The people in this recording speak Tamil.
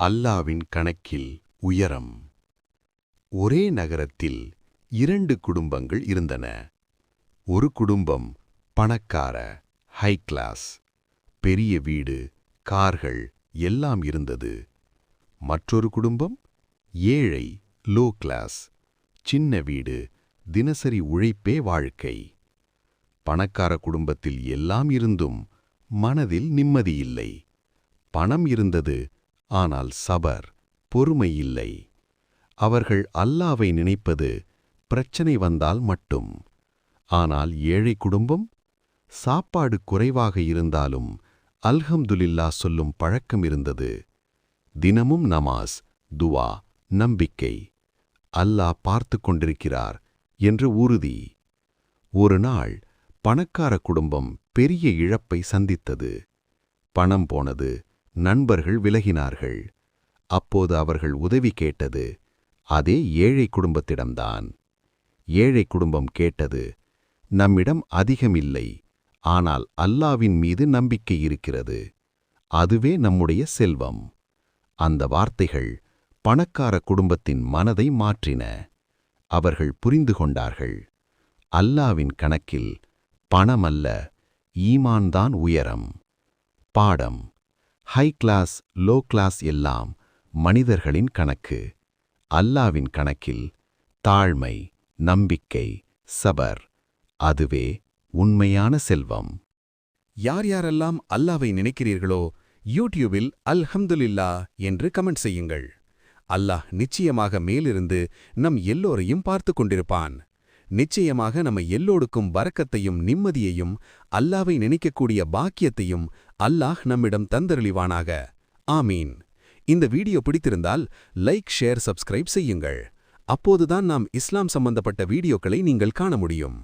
அல்லாவின் கணக்கில் உயரம். ஒரே நகரத்தில் 2 குடும்பங்கள் இருந்தன. ஒரு குடும்பம் பணக்கார, ஹை கிளாஸ், பெரிய வீடு, கார்கள் எல்லாம் இருந்தது. மற்றொரு குடும்பம் ஏழை, லோ கிளாஸ், சின்ன வீடு, தினசரி உழைப்பே வாழ்க்கை. பணக்கார குடும்பத்தில் எல்லாம் இருந்தும் மனதில் நிம்மதியில்லை. பணம் இருந்தது, ஆனால் சபர், பொறுமை இல்லை. அவர்கள் அல்லாவை நினைப்பது பிரச்சனை வந்தால் மட்டும். ஆனால் ஏழை குடும்பம் சாப்பாடு குறைவாக இருந்தாலும் அல்ஹம்துலில்லா சொல்லும் பழக்கம் இருந்தது. தினமும் நமாஸ், துவா, நம்பிக்கை, அல்லாஹ் பார்த்து கொண்டிருக்கிறார் என்று உறுதி. ஒரு நாள் பணக்கார குடும்பம் பெரிய இழப்பை சந்தித்தது. பணம் போனது, நண்பர்கள் விலகினார்கள். அப்போது அவர்கள் உதவி கேட்டது அதே ஏழை குடும்பத்திடம்தான். ஏழை குடும்பம் கேட்டது, நம்மிடம் அதிகமில்லை, ஆனால் அல்லாவின் மீது நம்பிக்கை இருக்கிறது, அதுவே நம்முடைய செல்வம். அந்த வார்த்தைகள் பணக்கார குடும்பத்தின் மனதை மாற்றின. அவர்கள் புரிந்து கொண்டார்கள், அல்லாவின் கணக்கில் பணமல்ல, ஈமான்தான் உயரம். பாடம்: ஹை கிளாஸ், லோ கிளாஸ் எல்லாம் மனிதர்களின் கணக்கு. அல்லாவின் கணக்கில் தாழ்மை, நம்பிக்கை, சபர், அதுவே உண்மையான செல்வம். யார் யாரெல்லாம் அல்லாவை நினைக்கிறீர்களோ யூடியூபில் அல்ஹம்துலில்லா என்று கமெண்ட் செய்யுங்கள். அல்லாஹ் நிச்சயமாக மேலிருந்து நம் எல்லோரையும் பார்த்து கொண்டிருப்பான். நிச்சயமாக நம்ம எல்லோருக்கும் பரக்கத்தையும் நிம்மதியையும் அல்லாவை நினைக்கக்கூடிய பாக்கியத்தையும் அல்லாஹ் நம்மிடம் தந்தருளிவானாக. ஆமீன். இந்த வீடியோ பிடித்திருந்தால் லைக், ஷேர், சப்ஸ்கிரைப் செய்யுங்கள். அப்போதுதான் நாம் இஸ்லாம் சம்பந்தப்பட்ட வீடியோக்களை நீங்கள் காண முடியும்.